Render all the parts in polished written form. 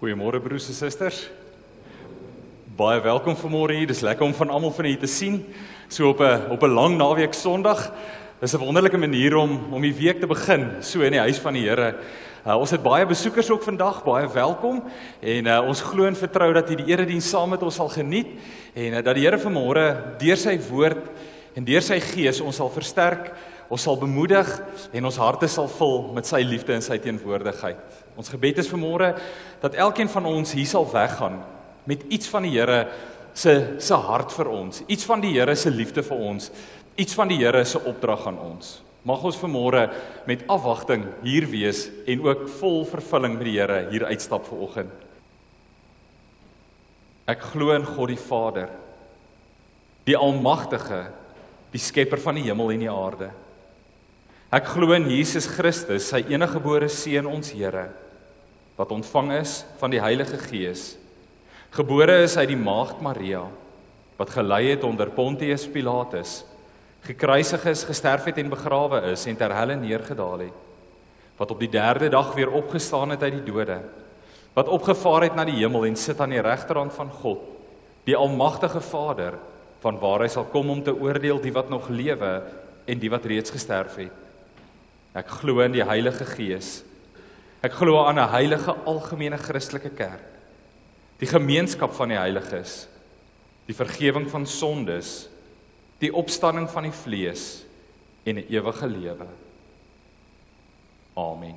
Goeiemôre broers en susters. Baie welkom vanmôre hier. Dis lekker om van almal van julle te sien. So op 'n lang naweek Sondag. Dis 'n wonderlike manier om die week te begin, so in die huis van die Here. Ons het baie besoekers ook vandag, baie welkom. En ons glo en vertrou dat die erediens saam met ons sal geniet en dat die Here vanmôre deur sy woord en deur sy gees ons sal versterk, ons sal bemoedig en ons harte sal vul met sy liefde en sy teenwoordigheid. Ons gebed is vanmôre dat elkeen van ons hier sal weggaan met iets van die Here se hart vir ons, iets van die Here se liefde vir ons, iets van die Here se opdrag aan ons. Mag ons vanmôre met afwagting hier wees en ook vol vervulling met die Here hier uitstap vanoggend. Ek glo in God die Vader, die Almagtige, die skepper van die hemel en die aarde. Ek glo in Jesus Christus, sy eniggebore Seun, ons Here, wat ontvang is van die Heilige Gees, gebore is uit die maagd Maria, wat gelei het onder Pontius Pilatus, gekruisig is, gesterf het en begrawe is en ter helle neergedaal het, wat op die 3de dag weer opgestaan het uit die dode, wat opgevaar het na die hemel en sit aan die regterhand van God, die Almagtige Vader, van waar hy sal kom om te oordeel die wat nog lewe en die wat reeds gesterf het. Ek glo in die Heilige Gees. Ek glo aan 'n heilige algemene Christelike kerk, die gemeenskap van die heiliges, die vergifnis van sondes, die opstanding van die vlees en 'n ewige lewe. Amen.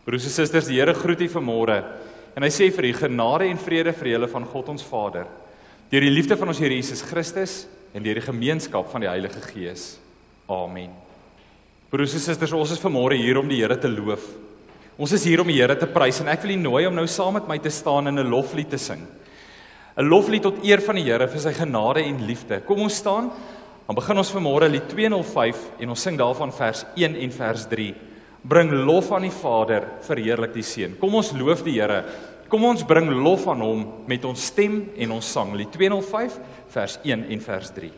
Broers en susters, die Here groet u vanmôre en hy sê vir u genade en vrede vir julle van God ons Vader, deur die liefde van ons Here Jesus Christus en deur die gemeenskap van die Heilige Gees. Amen. Broers en susters, ons is vanmôre hier om die Here te loof. Ons is hier om die Here te prys en ek wil u nooi om nou saam met my te staan en 'n loflied te sing. 'n Loflied tot eer van die Here vir sy genade en liefde. Kom ons staan, dan begin ons vanmôre lied 205 en ons sing daarvan vers 1 en vers 3. Bring lof aan die Vader, verheerlik die Seun. Kom ons loof die Here. Kom ons bring lof aan hom met ons stem en ons sang. Lied 205 vers 1 en vers 3.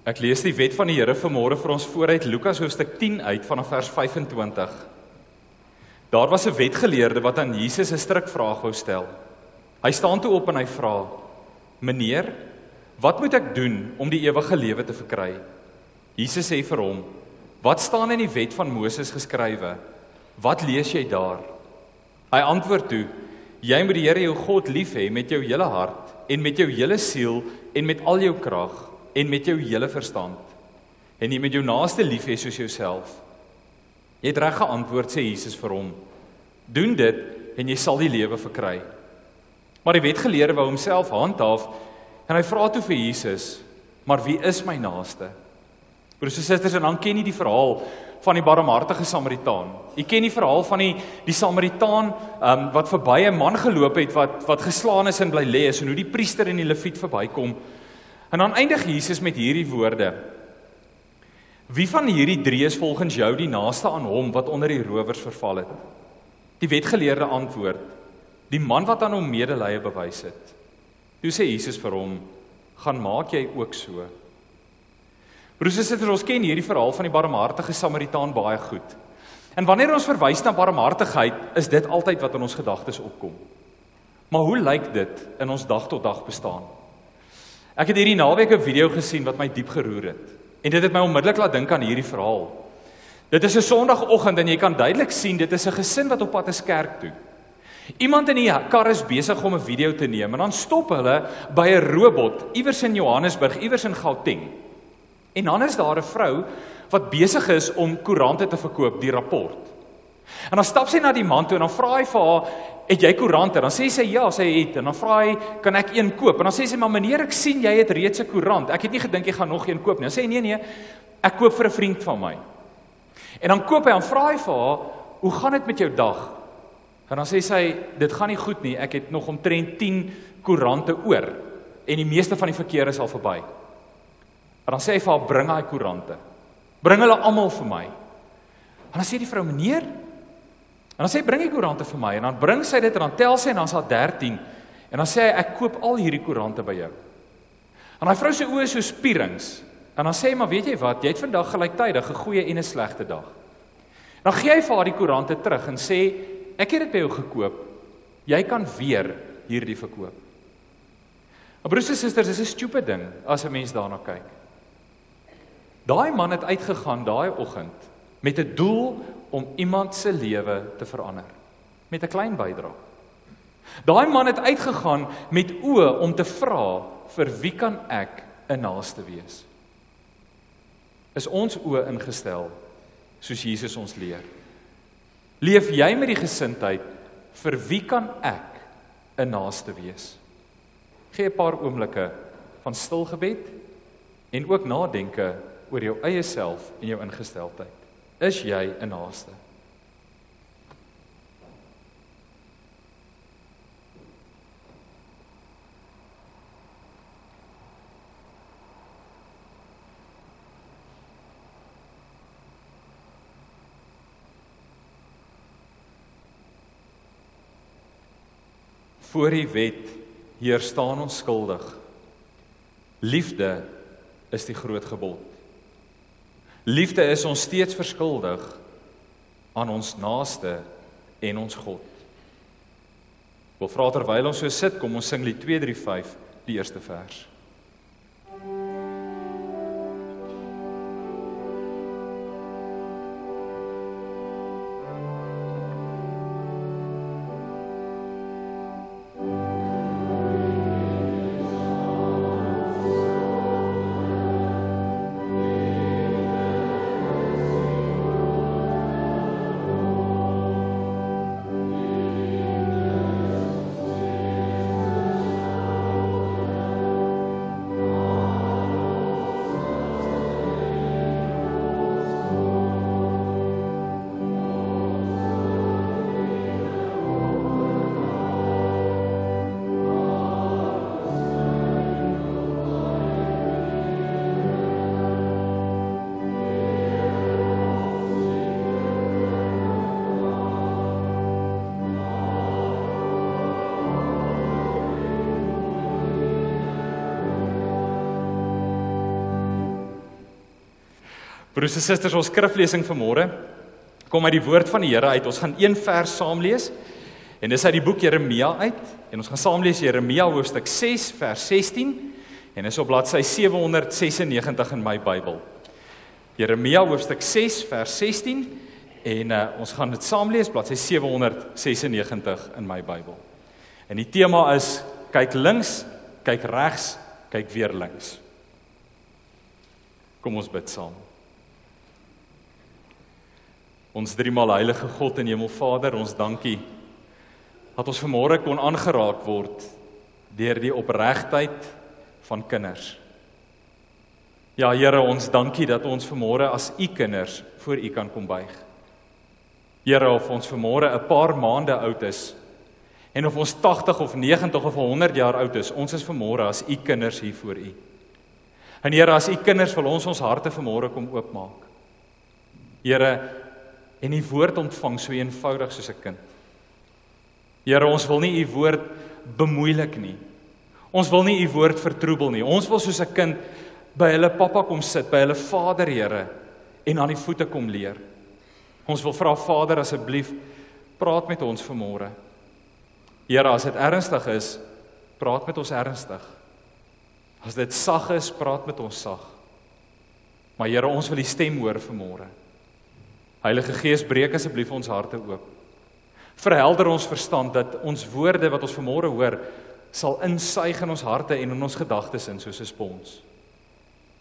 Ek lees die wet van die Here vanmôre vir ons vooruit Lukas hoofstuk 10 uit vanaf vers 25. Daar was 'n wetgeleerde wat aan Jesus 'n strikvraag wou stel. Hy staan toe op en hy vra: "Meneer, wat moet ek doen om die ewige lewe te verkry?" Jesus sê vir hom: "Wat staan in die wet van Moses geskrywe? Wat lees jy daar?" Hy antwoord toe: "Jy moet die Here jou God lief hê met jou hele hart en met jou hele siel en met al jou krag en met jou hele verstand. En jy moet jou naaste lief hê soos jouself." "Jy het reg geantwoord," sê Jesus vir hom. "Doen dit en jy sal die lewe verkry." Maar die wetgeleerde wou homself handhaaf en hy vra toe vir Jesus: "Maar wie is my naaste?" Broers en susters, en dan ken jy die verhaal van die barmhartige Samaritaan. Jy ken die verhaal van die Samaritaan wat verby 'n man geloop het wat geslaan is en bly lê is, en hoe die priester en die leviet verbykom. En dan eindig Jesus met hierdie woorde: "Wie van hierdie drie is volgens jou die naaste aan hom wat onder die rowers verval het?" Die wetgeleerde antwoord: "Die man wat aan hom medelee bewys het." Toe sê Jesus vir hom: "Gaan maak jy ook so." Broers en susters, ons ken hierdie verhaal van die barmhartige Samaritaan baie goed. En wanneer ons verwys na barmhartigheid, is dit altyd wat in ons gedagtes opkom. Maar hoe lyk dit in ons dag tot dag bestaan? Ek het hierdie naweek 'n video gesien wat my diep geroer het. En dit het my onmiddellik laat dink aan hierdie verhaal. Dit is 'n Sondagoggend en jy kan duidelik sien dit is 'n gesin wat op pad is kerk toe. Iemand in die kar is besig om 'n video te neem en dan stop hulle by 'n robot iewers in Johannesburg, iewers in Gauteng. En dan is daar 'n vrou wat besig is om koerante te verkoop, die Rapport. En dan stap sy na die man toe en dan vra hy vir haar: "Het jy koerante?" Dan sê sy ja, sy het. En dan vra hy: "Kan ek een koop?" En dan sê sy: "Maar meneer, ek sien jy het reeds 'n koerant. Ek het nie gedink jy gaan nog een koop nie." Dan sê hy: "Nee, ek koop vir 'n vriend van my." En dan koop hy, en vra hy vir haar: "Hoe gaan dit met jou dag?" En dan sê sy: "Dit gaan nie goed nie. Ek het nog omtrent 10 koerante oor en die meeste van die verkeer is al verby." En dan sê hy vir haar: "Bring daai koerante. Bring hulle almal vir my." En dan sê die vrou: "Meneer?" En dan sê hy: "Bring die koerante vir my." En dan bring sy dit en dan tel sy en dan is daar 13. En dan sê hy: "Ek koop al hierdie koerante by jou." En daai vrou se oë is so spierings. En dan sê hy: "Maar weet jy wat? Jy het vandag gelyktydig 'n goeie en 'n slegte dag." Dan gee hy vir haar die koerante terug en sê: "Ek het dit by jou gekoop. Jy kan weer hierdie verkoop." Maar broers en susters, dis 'n stupid ding as 'n mens daarna kyk. Daai man het uitgegaan daai oggend met 'n doel om iemand se lewe te verander, met 'n klein bydrae. Daai man het uitgegaan met oë om te vra: vir wie kan ek 'n naaste wees? Is ons oë ingestel soos Jesus ons leer? Leef jy met die gesindheid: vir wie kan ek 'n naaste wees? Gee 'n paar oomblikke van stil gebed en ook nadenke oor jou eie self en jou ingesteldheid. Is jy 'n naaste? Voor die wet hier staan ons skuldig. Liefde is die groot gebod. Liefde is ons steeds verskuldig aan ons naaste en ons God. Ek wil vra terwyl ons so sit, kom ons sing lied 235, die eerste vers. Broers en susters, ons skriflesing vanmôre kom uit die woord van die Here uit. Ons gaan een vers saam lees en dis uit die boek Jeremia uit en ons gaan saam lees Jeremia hoofstuk 6 vers 16 en dis op bladsy 796 in my Bybel. Jeremia hoofstuk 6 vers 16 en ons gaan dit saam lees bladsy 796 in my Bybel. En die tema is kyk links, kyk regs, kyk weer links. Kom ons bid saam. Ons driemaal heilige God en Hemelvader, ons dankie dat ons vanmôre kon aangeraak word deur die opregtheid van kinders. Ja Here, ons dankie dat ons vanmôre as u kinders voor u kan kom buig. Here, of ons vanmôre 'n paar maande oud is en of ons 80 of 90 of 100 jaar oud is, ons is vanmôre as u kinders hier voor u. En Here, as u kinders wil ons harte vanmôre kom oopmaak. Here, en u woord ontvang so eenvoudig soos 'n kind. Here, ons wil nie u woord bemoeilik nie. Ons wil nie u woord vertroebel nie. Ons wil soos 'n kind by hulle pappa kom sit, by hulle Vader, Here, en aan die voete kom leer. Ons wil vra, Vader, asseblief, praat met ons vanmôre. Here, as dit ernstig is, praat met ons ernstig. As dit sag is, praat met ons sag. Maar Here, ons wil die stem hoor vanmôre. Heilige Gees, breek asseblief ons harte oop. Verhelder ons verstand dat ons woorde wat ons vanmôre hoor, sal insuig in ons harte en in ons gedagtes in soos 'n spons.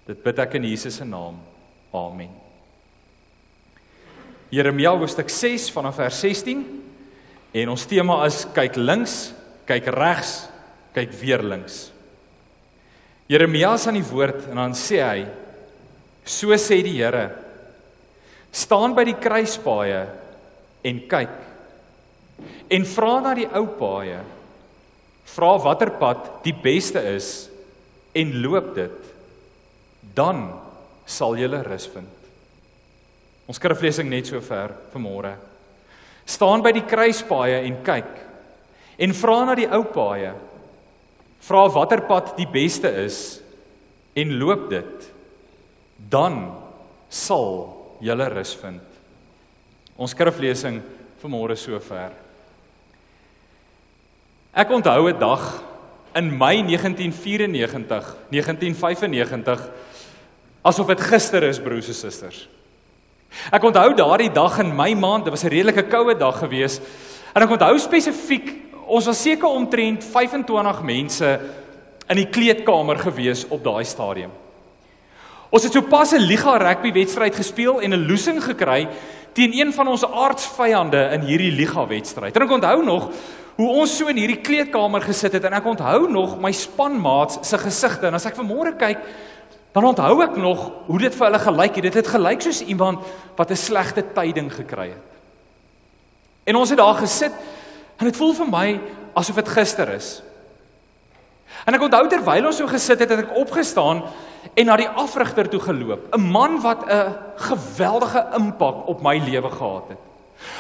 Dit bid ek in Jesus se naam. Amen. Jeremia hoofstuk 6 vanaf vers 16 en ons tema is kyk links, kyk regs, kyk weer links. Jeremia is aan die woord en dan sê hy, so sê die Here, staan by die kruispaaie en kyk en vra na die ou paaie, vra watter pad die beste is en loop dit, dan sal julle rus vind. Ons skriflesing net so ver vanmôre. Staan by die kruispaaie en kyk en vra na die ou paaie, vra watter pad die beste is en loop dit, dan sal julle rus vind. Ons skriflesing vanmôre so ver. Ek onthou 'n dag in Mei 1995, asof dit gister is, broers en susters. Ek onthou daardie dag in Mei maand, dit was 'n redelike koue dag gewees, en ek onthou spesifiek, ons was seker omtrent 25 mense in die kleedkamer gewees op daai stadium. Ons het sopas 'n liga rugby wedstryd gespeel en 'n losing gekry teen een van ons aardsvyande in hierdie liga wedstryd. En ek onthou nog hoe ons so in hierdie kleedkamer gesit het en ek onthou nog my spanmaats se gesigte en as ek vanmôre kyk, dan onthou ek nog hoe dit vir hulle gelyk het. Dit het gelyk soos iemand wat 'n slegte tyding gekry het. En ons het daar gesit en dit voel vir my asof dit gister is. En ek onthou terwyl ons so gesit het, het ek opgestaan en na die afrigter toe geloop. 'n Man wat 'n geweldige impak op my lewe gehad het.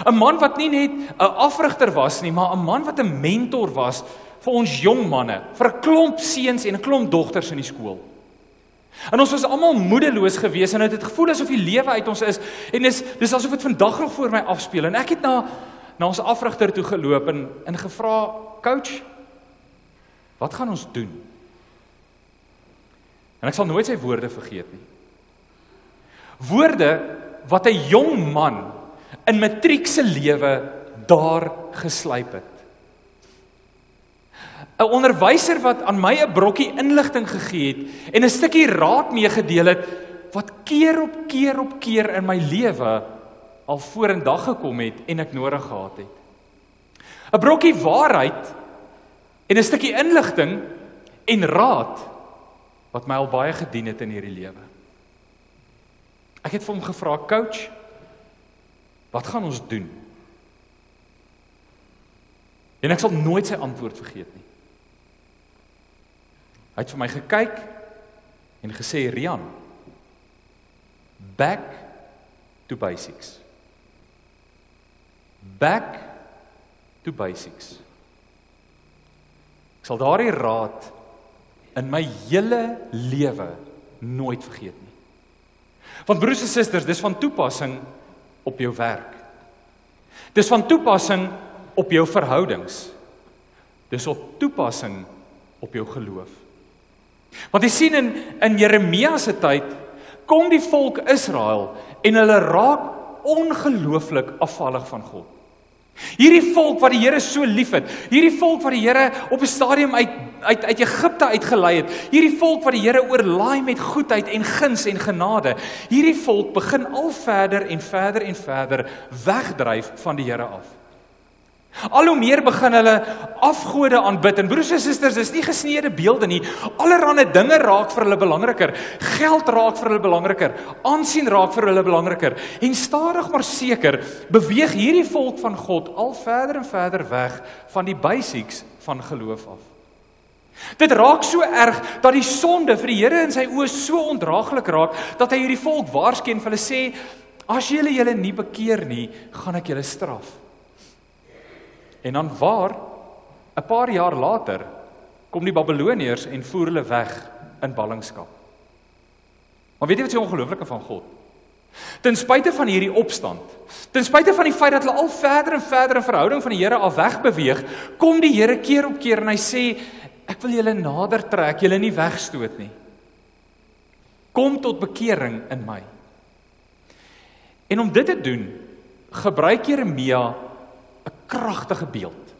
'n Man wat nie net 'n afrigter was nie, maar 'n man wat 'n mentor was vir ons jong manne, vir 'n klomp seuns en 'n klomp dogters in die skool. En ons was almal moedeloos geweest en het gevoel asof die lewe uit ons is en dis asof dit vandag nog voor my afspeel. En ek het na ons afrigter toe geloop en gevra, "Coach, wat gaan ons doen?" En ek sal nooit sy woorde vergeet nie. Woorde wat 'n jong man in matriek se lewe daar geslyp het. 'n Onderwyser wat aan my 'n brokkie inligting gegee het en 'n stukkie raad meegedeel het wat keer op keer in my lewe al vorendag gekom het en ek nodig gehad het. 'n Brokkie waarheid en 'n stukkie inligting en raad wat my al baie gedien het in hierdie lewe. Ek het vir hom gevra, "Coach, wat gaan ons doen?" En ek sal nooit sy antwoord vergeet nie. Hy het vir my gekyk en gesê, "Rian, back to basics. Back to basics." Ek sal daardie raad in my hele lewe nooit vergeet nie. Want broers en susters, dis van toepassing op jou werk. Dis van toepassing op jou verhoudings. Dis op toepassing op jou geloof. Want jy sien in Jeremia se tyd, kom die volk Israel en hulle raak ongelooflik afvallig van God. Hierdie volk wat die Here so liefhet, hierdie volk wat die Here op 'n stadium uit Egipte uitgelei het, hierdie volk wat die Here oorlaai met goedheid en guns en genade, hierdie volk begin al verder en verder en verder wegdryf van die Here af. Al hoe meer begin hulle afgode aanbid, en broers en susters, dis nie gesneede beelde nie, allerhande dinge raak vir hulle belangriker, geld raak vir hulle belangriker, aansien raak vir hulle belangriker, en stadig maar seker beweeg hierdie volk van God al verder en verder weg van die basics van geloof af. Dit raak so erg dat die sonde vir die Here in sy oë so ondraaglik raak, dat hy hierdie volk waarsku en vir hulle sê, as julle nie bekeer nie, gaan ek julle straf. En dan 'n paar jaar later, kom die Babiloniërs en voer hulle weg in ballingskap. Maar weet jy wat so ongelooflike van God? Ten spyte van hierdie opstand, ten spyte van die feit dat hulle al verder en verder in verhouding van die Here af wegbeweeg, kom die Here keer op keer en hy sê, ek wil julle nader trek, julle nie wegstoot nie. Kom tot bekering in my. En om dit te doen, gebruik Jeremia 'n kragtige beeld.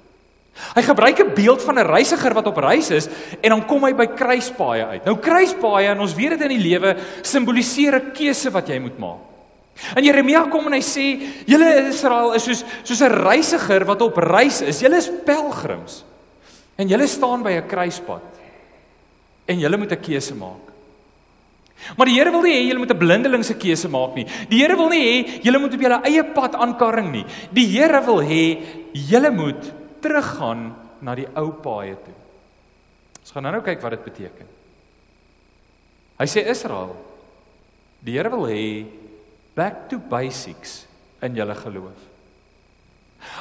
Hy gebruik 'n beeld van 'n reisiger wat op reis is, en dan kom hy by kruispaaie uit. Nou kruispaaie, en ons weet dit in die lewe, simboliseer 'n keuse wat jy moet maak. En Jeremia kom en hy sê, julle Israel is soos 'n reisiger wat op reis is, julle is pelgrims, en julle staan by 'n kruispad, en julle moet 'n keuse maak. Maar die Here wil nie hê julle moet 'n blindelingse keuse maak nie. Die Here wil nie hê julle moet op julle eie pad aankarring nie. Die Here wil hê julle moet teruggaan na die ou paaie toe. Ons gaan nou kyk wat dit beteken. Hy sê Israel, die Here wil hê back to basics in julle geloof.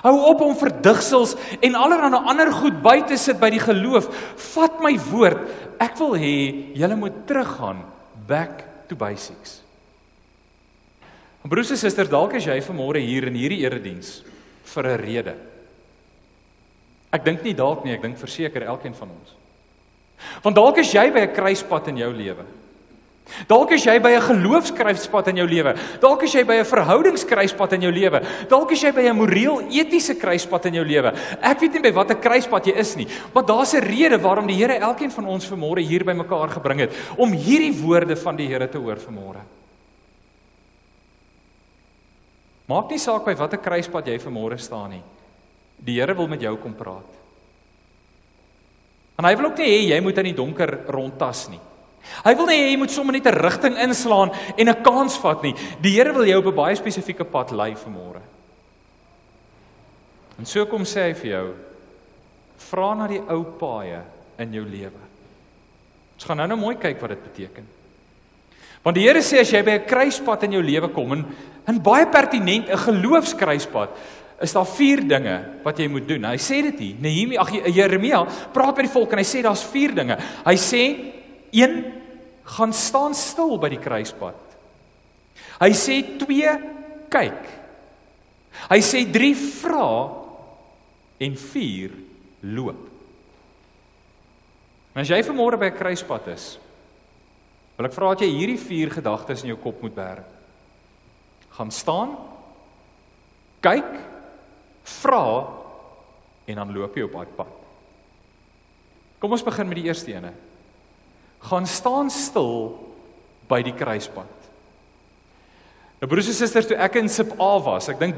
Hou op om verdigsels en allerlei ander goed by te sit by die geloof. Vat my woord, ek wil hê julle moet teruggaan back to basics. En broers en susters, dalk is jy vanmôre hier in hierdie erediens vir 'n rede. Ek dink nie dalk nie, ek dink verseker elkeen van ons. Want dalk is jy by 'n kruispunt in jou lewe. Dalk is jy by 'n geloofskruispunt in jou lewe. Dalk is jy by 'n verhoudingskruispunt in jou lewe. Dalk is jy by 'n moreel-etiese kruispunt in jou lewe. Ek weet nie by watter kruispunt jy is nie, maar daar's 'n rede waarom die Here elkeen van ons vanmôre hier by mekaar gebring het, om hierdie woorde van die Here te hoor vanmôre. Maak nie saak by watter kruispunt jy vanmôre staan nie. Die Here wil met jou kom praat. En hy wil ook nie hê jy moet in die donker rondtas nie. Hy wil nie hê jy moet sommer net 'n rigting inslaan en 'n kans vat nie. Die Here wil jou op 'n baie spesifieke pad lei vanmôre. En so kom sê hy vir jou, vra na die ou paaie in jou lewe. Ons gaan nou mooi kyk wat dit beteken. Want die Here sê as jy by 'n kruispunt in jou lewe kom, en baie pertinent 'n geloofskruispunt, is daar 4 dinge wat jy moet doen. Hy sê dit hier, Jeremia praat met die volk en hy sê daar's 4 dinge. Hy sê 1, gaan staan stil by die kruispunt. Hy sê 2, kyk. Hy sê 3, vra, en 4, loop. En as jy vanmôre by 'n kruispunt is, wil ek vra dat jy hierdie 4 gedagtes in jou kop moet bære. Gaan staan, kyk, vra, en dan loop jy op daai pad. Kom ons begin met die eerste ene. Gaan staan stil by die kruispunt. Nou broers en susters, toe ek in Sub A was, ek dink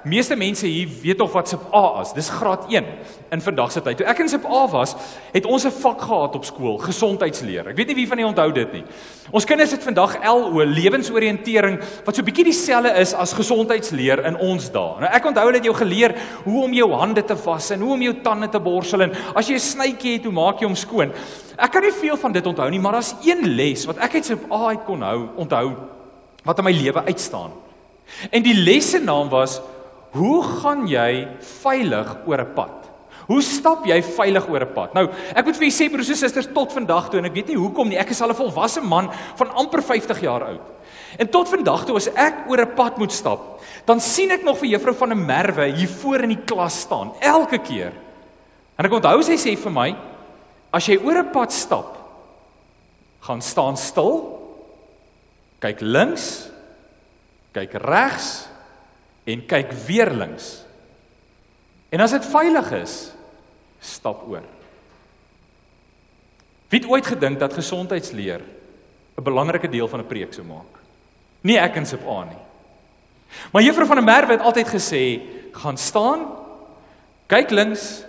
meeste mense hier weet of wat Sub A is. Dis graad 1 in vandag se tyd. Toe ek in Sub A was, het ons 'n vak gehad op skool, gesondheidsleer. Ek weet nie wie van julle onthou dit nie. Ons kinders het vandag LO, lewensoriëntering, wat so 'n bietjie dieselfde is as gesondheidsleer in ons dae. Nou ek onthou hulle het jou geleer hoe om jou hande te was en hoe om jou tande te borsel, en as jy 'n snytjie het, hoe maak jy hom skoon. Ek kan nie veel van dit onthou nie, maar daar's een les wat ek uit Sub A uit kon onthou wat in my lewe uitstaan. En die les se naam was, hoe gaan jy veilig oor 'n pad? Hoe stap jy veilig oor 'n pad? Nou, ek moet vir julle sê broers en susters, tot vandag toe, en ek weet nie hoekom nie, ek is al 'n volwasse man van amper 50 jaar oud. En tot vandag toe, as ek oor 'n pad moet stap, dan sien ek nog vir juffrou van der Merwe hier voor in die klas staan, elke keer. En ek onthou sy sê vir my, as jy oor 'n pad stap, gaan staan stil, kyk links, kyk regs en kyk weer links. En as dit veilig is, stap oor. Wie het ooit gedink dat gesondheidsleer 'n belangrike deel van 'n preek sou maak? Nie ek in sub A nie. Maar juffrou van der Merwe het altyd gesê, gaan staan, kyk links,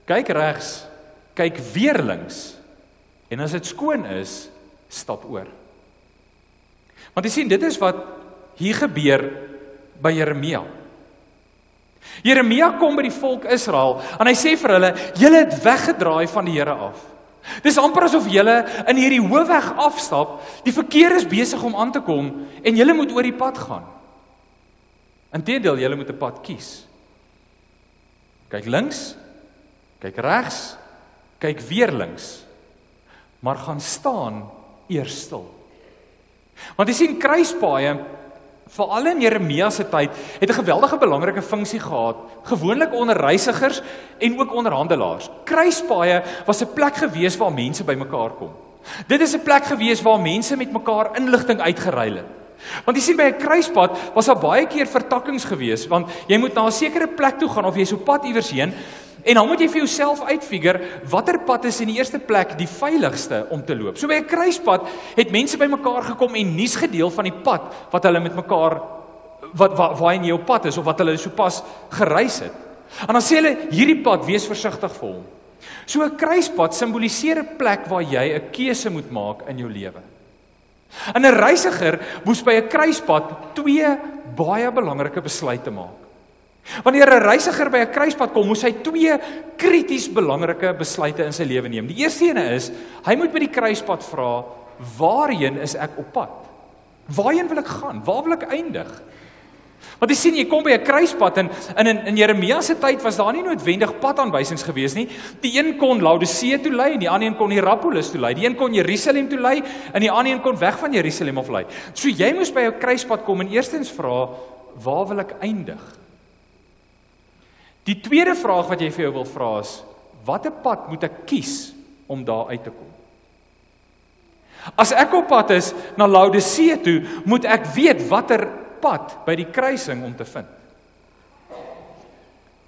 kyk regs, kyk weer links. En as dit skoon is, stap oor. Want jy sien, dit is wat hier gebeur by Jeremia. Jeremia kom by die volk Israel en hy sê vir hulle, julle het weggedraai van die Here af. Dis amper asof julle in hierdie hoofweg afstap, die verkeer is besig om aan te kom en julle moet oor die pad gaan. Inteendeel, julle moet 'n pad kies. Kyk links, kyk regs, kyk weer links, maar gaan staan eers stil. Want jy sien, kruispaaie, veral in Jeremia se tyd, het 'n geweldige belangrike funksie gehad, gewoonlik onder reisigers en ook onder handelaars. Kruispaaie was 'n plek gewees waar mense bymekaar kom. Dit is 'n plek gewees waar mense met mekaar inligting uitgeruil het. Want jy sien, by 'n kruispad was daar baie keer vertakkings gewees, want jy moet na 'n sekere plek toe gaan of jy so pad iewers heen, en dan moet jy vir jouself uitfigure watter pad is in die eerste plek die veiligste om te loop. So by 'n kruispad het mense bymekaar gekom en nuus gedeel van die pad wat hulle met mekaar waarheen jy op pad is of wat hulle sopas gereis het. En dan sê hulle, hierdie pad, wees versigtig vir hom. So 'n kruispad simboliseer 'n plek waar jy 'n keuse moet maak in jou lewe. En 'n reisiger moes by 'n kruispad 2 baie belangrike besluite maak. Wanneer 'n reisiger by 'n kruispad kom, moes hy 2 krities belangrike besluite in sy lewe neem. Die eerste ene is, hy moet by die kruispad vra, waarheen is ek op pad? Waarheen wil ek gaan? Waar wil ek eindig? Want jy sien, jy kom by 'n kruispad en in Jeremia se tyd was daar nie noodwendig padaanwysings gewees nie. Die een kon Laodicea toe lei en die ander een kon Hierapolis toe lei. Die een kon Jerusalem toe lei en die ander een kon weg van Jerusalem af lei. So jy moes by 'n kruispad kom en eerstens vra, waar wil ek eindig? Die tweede vraag wat jy vir jou wil vra is, watter pad moet ek kies om daar uit te kom? As ek op pad is na Laodicea toe, moet ek weet watter pad by die kruising om te vind.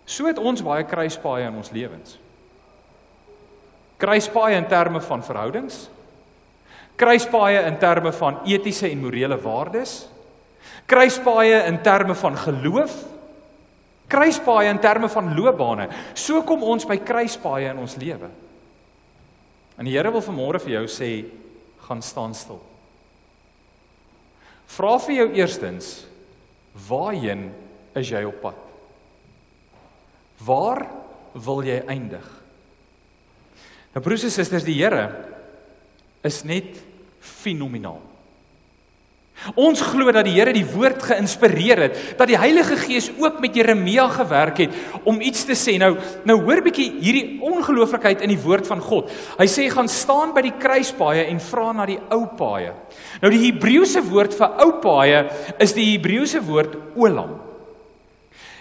So het ons baie kruispaaie in ons lewens. Kruispaaie in terme van verhoudings, kruispaaie in terme van etiese en morele waardes, kruispaaie in terme van geloof, kruispaaie in terme van loopbane. So kom ons by kruispaaie in ons lewe. En die Here wil vanmôre vir jou sê, gaan staan stil. Vra vir jou eerstens, waarheen is jy op pad? Waar wil jy eindig? Nou broers en susters, die Here is net fenomenaal. Ons glo dat die Here die woord geïnspireer het, dat die Heilige Gees ook met Jeremia gewerk het om iets te sê. Nou hoor bietjie hierdie ongelooflikheid in die woord van God. Hy sê, gaan staan by die kruispaaie en vra na die ou paaie. Nou die Hebreëse woord vir ou paaie is die Hebreëse woord olam.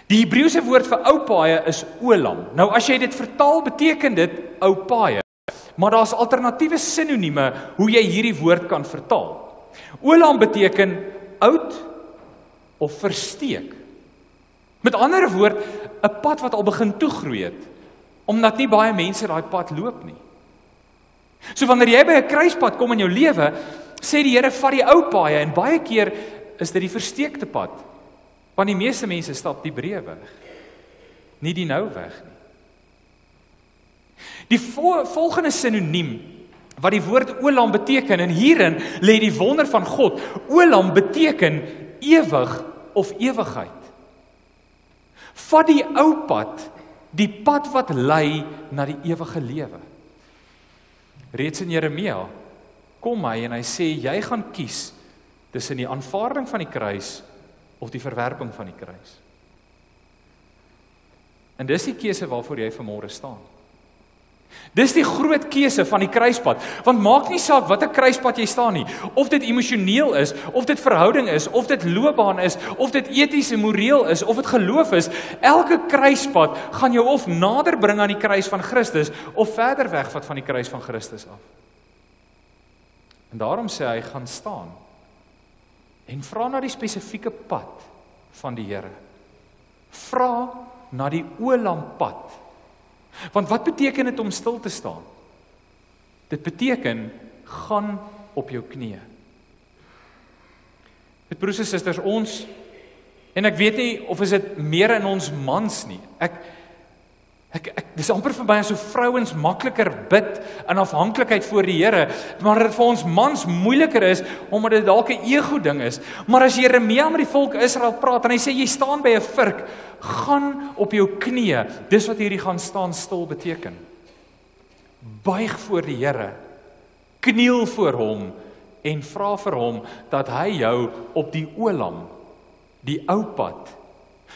Die Hebreëse woord vir ou paaie is olam. Nou as jy dit vertaal, beteken dit ou paaie. Maar daar's alternatiewe sinonieme hoe jy hierdie woord kan vertaal. Olam beteken oud of versteek. Met ander woord, 'n pad wat al begin toegroei het, omdat nie baie mense daai pad loop nie. So wanneer jy by 'n kruispad kom in jou lewe, sê die Here, vat die ou paaie, en baie keer is dit die versteekte pad, want die meeste mense stap die breë weg, nie die nou weg nie. Die volgende sinoniem wat die woord olam beteken, en hierin lê die wonder van God. Olam beteken ewig of ewigheid. Vat die ou pad, die pad wat lei na die ewige lewe. Reeds in Jeremia kom hy en hy sê, jy gaan kies tussen die aanvaarding van die kruis of die verwerping van die kruis. En dis die keuse waarvoor jy vanmôre staan. Dis die groot keuse van die kruispad, want maak nie saak watter kruispad jy staan nie, of dit emosioneel is, of dit verhouding is, of dit loopbaan is, of dit eties en moreel is, of dit geloof is, elke kruispad gaan jou of nader bring aan die kruis van Christus, of verder wegvat van die kruis van Christus af. En daarom sê hy, gaan staan, en vra na die spesifieke pad van die Here. Vra na die oolampad. Want wat beteken dit om stil te staan? Dit beteken, gaan op jou knieë. Met broers en susters, ons, en ek weet nie of is dit meer in ons mans nie, dis amper vir my asof vrouens makliker bid in afhanklikheid voor die Here, maar dit vir ons mans moeiliker is, omdat dit dalk 'n ego ding is. Maar as Jeremia met die volk Israel praat, en hy sê, jy staan by 'n vurk, gaan op jou knieë, dis wat hierdie gaan staan stil beteken. Buig voor die Here, kniel voor hom, en vra vir hom, dat hy jou op die olam, die ou pad,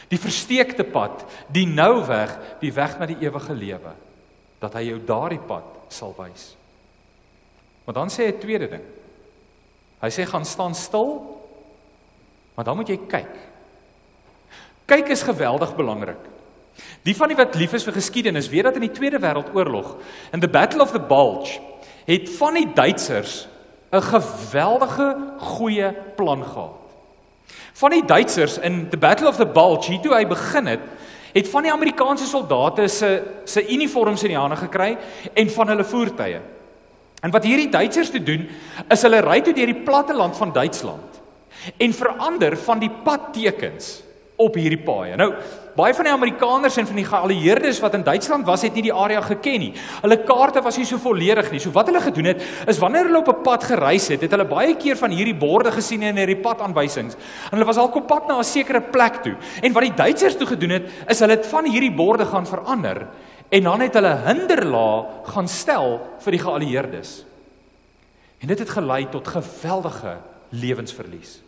die versteekte pad, die nou weg, die weg na die ewige lewe, dat hy jou daardie pad sal wys. Maar dan sê hy 'n tweede ding. Hy sê, gaan staan stil, maar dan moet jy kyk. Kyk is geweldig belangrik. Die van die wat lief is vir geskiedenis, weet dat in die Tweede Wêreldoorlog, in the Battle of the Bulge, het van die Duitsers 'n geweldige goeie plan gehad. Van die Duitsers in the Battle of the Bulge, hier toe hy begin het van die Amerikaanse soldate se uniforms in die hande gekry en van hulle voertuie. En wat hierdie Duitsers te doen, is hulle ry toe deur die platte land van Duitsland en verander van die padtekens op hierdie paaie. Nou, baie van die Amerikaners en van die geallieerdes wat in Duitsland was, het nie die area geken nie. Hulle kaarte was nie so volledig nie. So wat hulle gedoen het, is wanneer hulle op 'n pad gereis het hulle baie keer van hierdie borde gesien en hierdie padaanwysings. En hulle was al op pad na 'n sekere plek toe. En wat die Duitsers toe gedoen het, is hulle het van hierdie borde gaan verander en dan het hulle hinderlaag gaan stel vir die geallieerdes. En dit het gelei tot geweldige lewensverlies.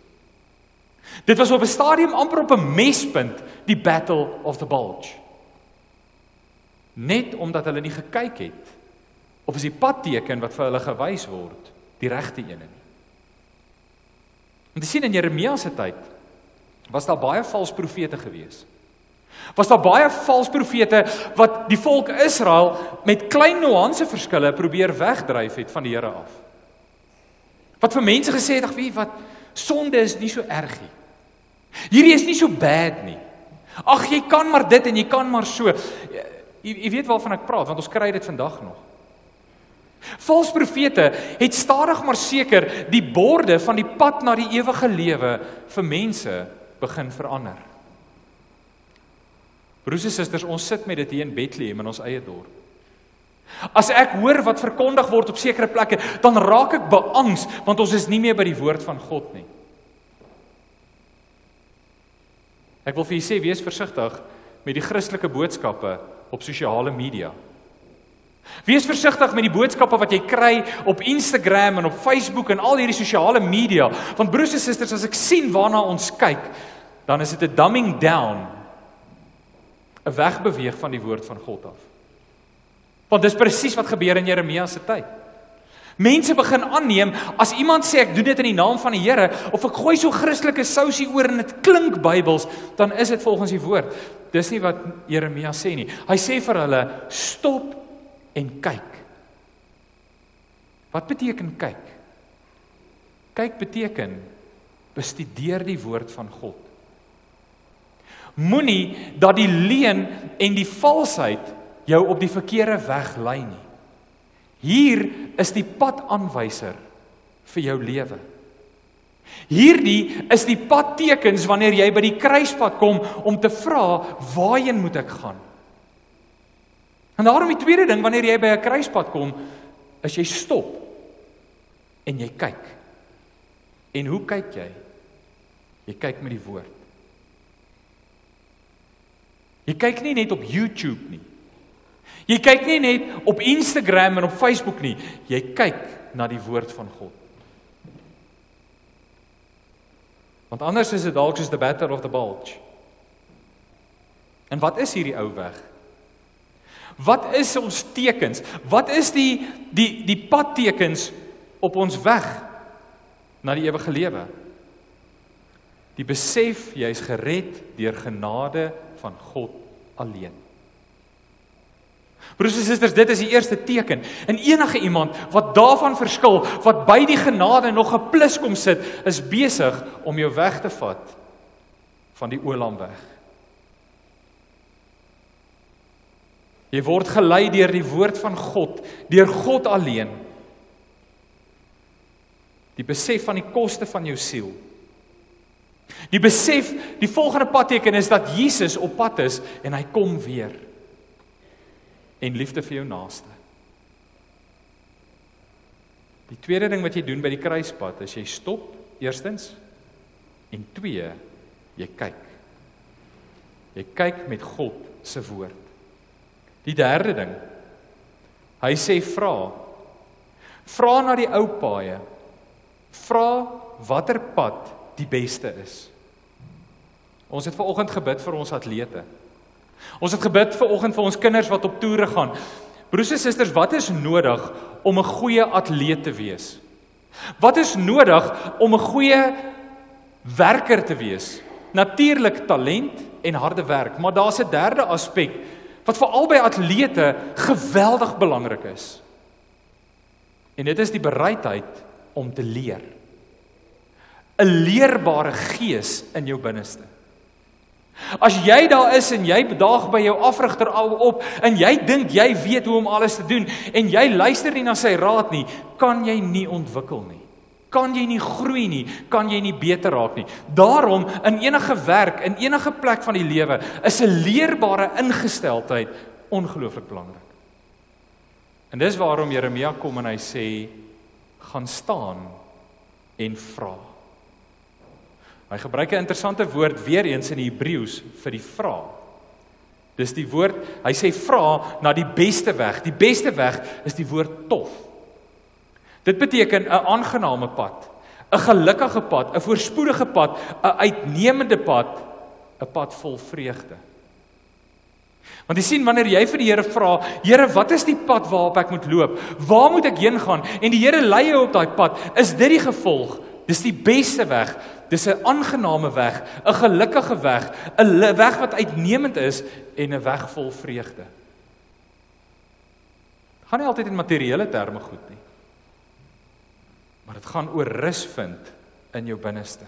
Dit was op 'n stadium amper op 'n mespunt, die Battle of the Bulge. Net omdat hulle nie gekyk het, of is die padteken wat vir hulle gewys word, die regte ene nie. En te sien in Jeremia se tyd, was daar baie vals profete gewees. Was daar baie vals profete wat die volk Israel met klein nuanceverskille probeer wegdryf het van die Here af. Wat vir mense gesê het, ag wie wat, sonde is nie so erg nie. Hierdie is nie so bad nie. Ag, jy kan maar dit en jy kan maar so. Jy weet waarvan ek praat, want ons kry dit vandag nog. Vals profete het stadig maar seker die borde van die pad na die ewige lewe vir mense begin verander. Broers en susters, ons sit met dit hier in Bethlehem in ons eie dorp. As ek hoor wat verkondig word op sekere plekke, dan raak ek beangs, want ons is nie meer by die woord van God nie. Ek wil vir julle sê, wees versigtig met die Christelike boodskappe op sosiale media. Wees versigtig met die boodskappe wat jy kry op Instagram en op Facebook en al hierdie sosiale media, want broers en susters, as ek sien waarna ons kyk, dan is dit 'n dumbing down, 'n wegbeweeg van die woord van God af. Want dis presies wat gebeur in Jeremia se tyd. Mense begin aanneem, as iemand sê ek doen dit in die naam van die Here, of ek gooi so Christelike sousie oor en dit klink Bybels, dan is dit volgens die woord. Dis nie wat Jeremia sê nie. Hy sê vir hulle, stop en kyk. Wat beteken kyk? Kyk beteken, bestudeer die woord van God. Moenie dat die leuen en die valsheid jou op die verkeerde weg lei nie. Hier is die padaanwyser vir jou lewe. Hierdie is die padtekens wanneer jy by die kruispad kom om te vra, waarheen moet ek gaan? En daarom die tweede ding, wanneer jy by 'n kruispad kom, is jy stop en jy kyk. En hoe kyk jy? Jy kyk met die woord. Jy kyk nie net op YouTube nie. Jy kyk nie net op Instagram en op Facebook nie. Jy kyk na die woord van God. Want anders is dit dalk soos the Battle of the Bulge. En wat is hierdie ou weg? Wat is ons tekens? Wat is die padtekens op ons weg na die ewige lewe? Die besef jy is gered deur genade van God alleen. Broers en susters, dit is die eerste teken. En enige iemand wat daarvan verskil, wat by die genade nog 'n plus kom sit, is besig om jou weg te vat van die Olamweg. Jy word gelei deur die woord van God, deur God alleen. Die besef van die koste van jou siel. Die besef, die volgende padteken is dat Jesus op pad is en hy kom weer. En liefde vir jou naaste. Die tweede ding wat jy doen by die kruispad is jy stop, eerstens, en twee, jy kyk. Jy kyk met God se woord. Die derde ding, hy sê vra na die ou paaie, vra watter pad die beste is. Ons het vanoggend gebid vir ons atlete. Ons het gebid vanoggend vir ons kinders wat op toere gaan. Broers en susters, wat is nodig om 'n goeie atleet te wees? Wat is nodig om 'n goeie werker te wees? Natuurlik talent en harde werk, maar daar's 'n derde aspek wat vir albei atlete geweldig belangrik is. En dit is die bereidheid om te leer. 'n leerbare gees in jou binneste. As jy daar is en jy daag by jou afrigter op en jy dink jy weet hoe om alles te doen en jy luister nie na sy raad nie, kan jy nie ontwikkel nie. Kan jy nie groei nie, kan jy nie beter raak nie. Daarom in enige werk, in enige plek van die lewe is 'n leerbare ingesteldheid ongelooflik belangrik. En dis waarom Jeremia kom en hy sê, gaan staan en vra. Hy gebruik 'n interessante woord weer eens in die Hebreëus vir die vra. Dis die woord, hy sê vra na die beste weg. Die beste weg is die woord tof. Dit beteken 'n aangename pad, 'n gelukkige pad, 'n voorspoedige pad, 'n uitnemende pad, 'n pad vol vreugde. Want jy sien, wanneer jy vir die Here vra, Here, wat is die pad waarop ek moet loop? Waar moet ek heen gaan? En die Here lei jou op daai pad, is dit die gevolg? Dis die beste weg. Dis 'n aangename weg, 'n gelukkige weg, 'n weg wat uitnemend is en 'n weg vol vreugde. Het gaan nie altyd in materiële terme goed nie. Maar dit gaan oor rus vind in jou binneste.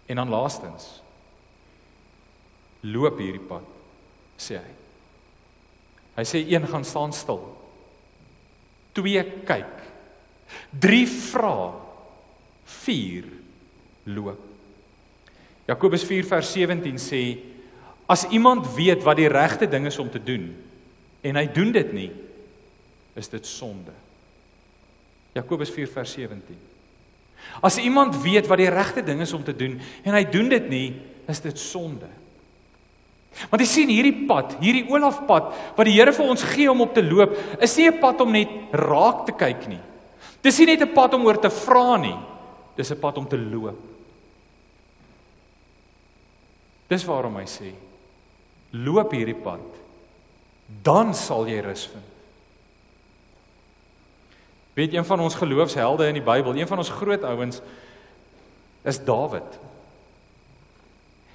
En dan laastens, loop hierdie pad, sê hy. Hy sê 1, gaan staan stil. 2, kyk. 3, vra. 4, loop. Jakobus 4 vers 17 sê, as iemand weet wat die regte ding is om te doen, en hy doen dit nie, is dit sonde. Jakobus 4 vers 17. As iemand weet wat die regte ding is om te doen, en hy doen dit nie, is dit sonde. Want jy sien, hierdie pad, hierdie Olafpad, wat die Here vir ons gee om op te loop, is nie 'n pad om net raak te kyk nie. Dis nie net 'n pad om oor te vra nie. Dis 'n pad om te loop. Dis waarom hy sê, loop hierdie pad, dan sal jy rus vind. Weet, een van ons geloofshelde in die Bybel, een van ons groot ouens, is Dawid.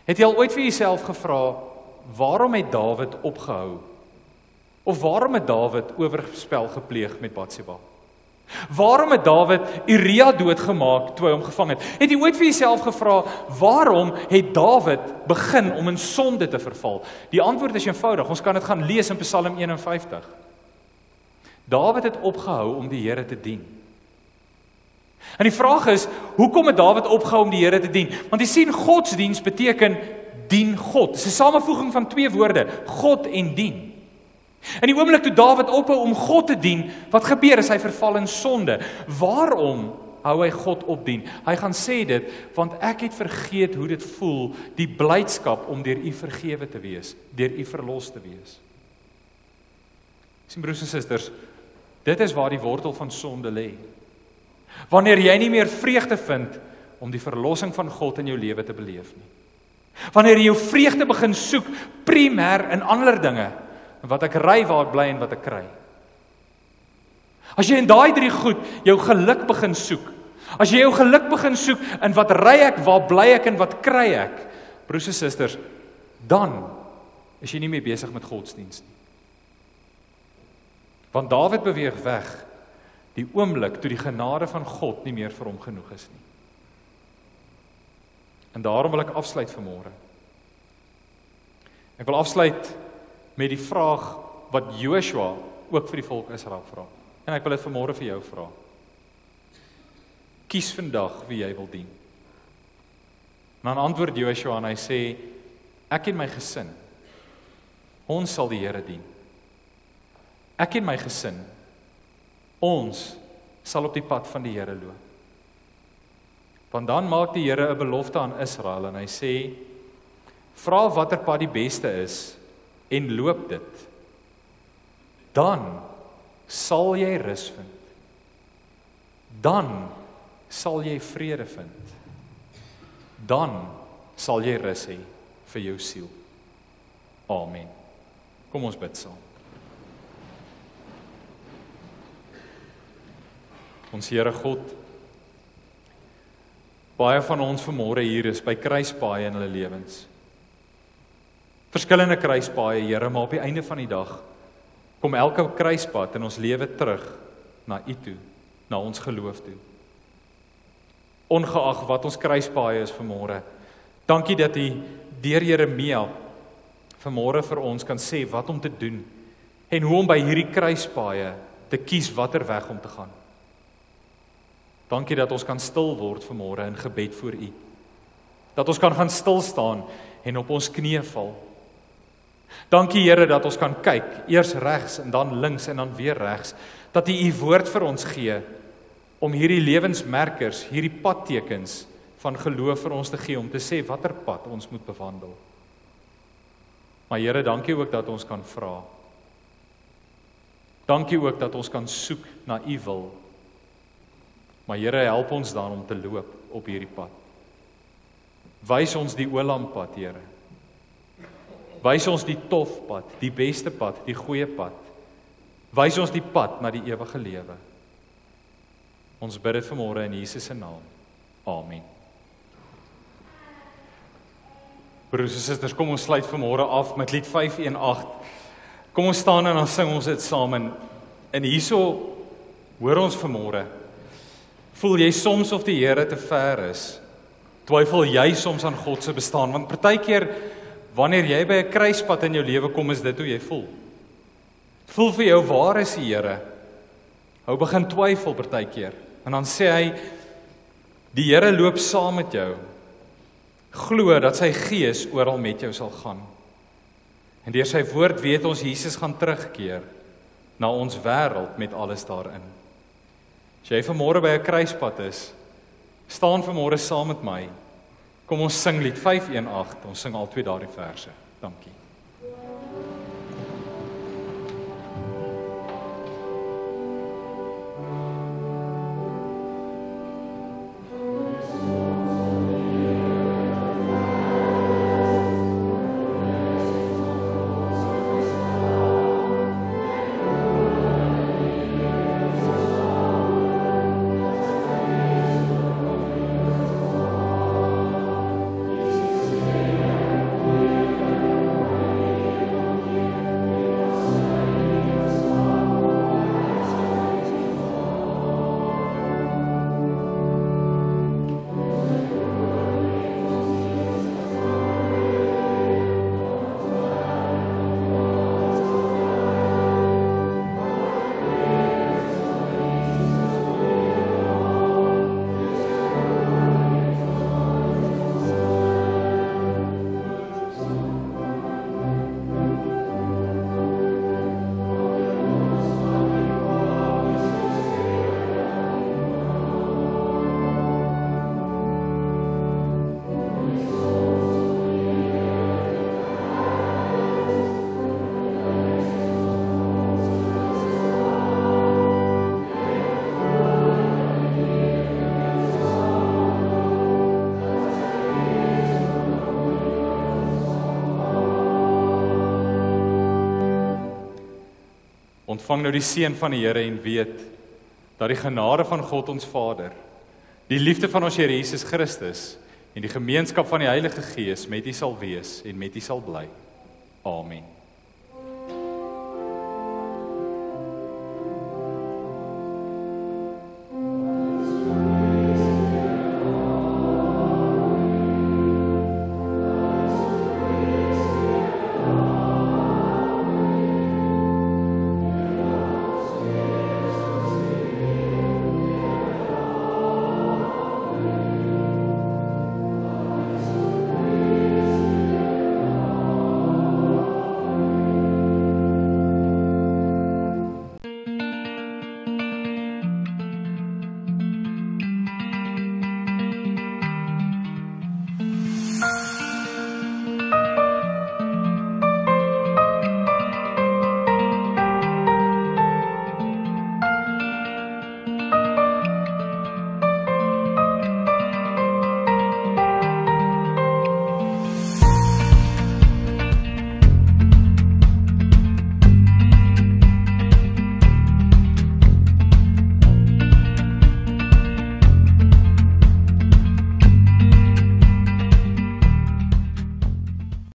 Het jy al ooit vir jouself gevra, waarom het Dawid opgehou? Of waarom het Dawid oorspel gepleeg met Batseba? Waarom het Dawid Uria doodgemaak toe hy hom gevang het? Het jy ooit vir jouself gevra, waarom het Dawid begin om in sonde te verval? Die antwoord is eenvoudig, ons kan dit gaan lees in Psalm 51. Dawid het opgehou om die Here te dien. En die vraag is, hoekom het Dawid opgehou om die Here te dien? Want jy sien, godsdiens beteken dien God. Dit is 'n samevoeging van 2 woorde, God en dien. In die oomblik toe Dawid ophou om God te dien, wat gebeur is hy verval in sonde. Waarom hou hy God opdien? Hy gaan sê dit, want ek het vergeet hoe dit voel, die blydskap om deur U vergewe te wees, deur U verlos te wees. Sien broers en susters, dit is waar die wortel van sonde lê. Wanneer jy nie meer vreugde vind om die verlossing van God in jou lewe te beleef nie. Wanneer jy jou vreugde begin soek, primêr in ander dinge, wat ek ry, waar ek bly en wat ek kry. As jy in daai 3 goed jou geluk begin soek, as jy jou geluk begin soek in wat ry ek, waar bly ek en wat kry ek, broers en susters, dan is jy nie meer besig met godsdienst nie. Want Dawid beweeg weg die oomblik toe die genade van God nie meer vir hom genoeg is nie. En daarom wil ek afsluit vanmôre. Ek wil afsluit met die vraag wat Joshua ook vir die volk Israel vra. En ek wil dit vanmôre vir jou vra. Kies vandag wie jy wil dien. En dan antwoord Joshua en hy sê, ek en my gesin, ons sal die Here dien. Ek en my gesin, ons sal op die pad van die Here loop. Want dan maak die Here 'n belofte aan Israel en hy sê, vra watter pad die beste is en loop dit. Dan sal jy rus vind. Dan sal jy vrede vind. Dan sal jy rus hê vir jou siel. Amen. Kom ons bid saam. Ons Here God, baie van ons vanmôre hier is by kruispaaie in hulle lewens. Verskillende kruispaaie, Here, maar op die einde van die dag kom elke kruispad in ons lewe terug na U toe, na ons geloof toe. Ongeag wat ons kruispaaie is vanmôre, dankie dat U deur Jeremia vanmôre vir ons kan sê wat om te doen en hoe om by hierdie kruispaaie te kies watter weg om te gaan. Dankie dat ons kan stil word vanmôre in gebed voor U. Dat ons kan gaan stil staan en op ons knieë val. Dankie Here dat ons kan kyk, eers regs en dan links en dan weer regs, dat U woord vir ons gee om hierdie lewensmerkers, hierdie padtekens van geloof vir ons te gee om te sê watter pad ons moet bewandel. Maar Here, dankie ook dat ons kan vra. Dankie ook dat ons kan soek na U wil. Maar Here, help ons dan om te loop op hierdie pad. Wys ons die Olampad, Here. Wys ons die tofpad, die beste pad, die goeie pad. Wys ons die pad na die ewige lewe. Ons bid dit vanmôre in Jesus se naam. Amen. Broers en susters, kom ons sluit vanmôre af met lied 518. Kom ons staan en dan sing ons dit saam en hierso hoor ons vanmôre. Voel jy soms of die Here te ver is? Twyfel jy soms aan God se bestaan? Want partykeer wanneer jy by 'n kruispunt in jou lewe kom, is dit hoe jy voel. Voel vir jou, waar is die Here? Hou begin twyfel partykeer. En dan sê hy, die Here loop saam met jou. Glo dat sy gees oral met jou sal gaan. En deur sy woord weet ons Jesus gaan terugkeer na ons wêreld met alles daarin. As jy vanmôre by 'n kruispunt is, staan vanmôre saam met my. Kom ons sing lied 518. Ons sing al twee daardie verse. Dankie. Ontvang nou die seën van die Here en weet dat die genade van God ons Vader, die liefde van ons Here Jesus Christus en die gemeenskap van die Heilige Gees met u sal wees en met u sal bly. Amen.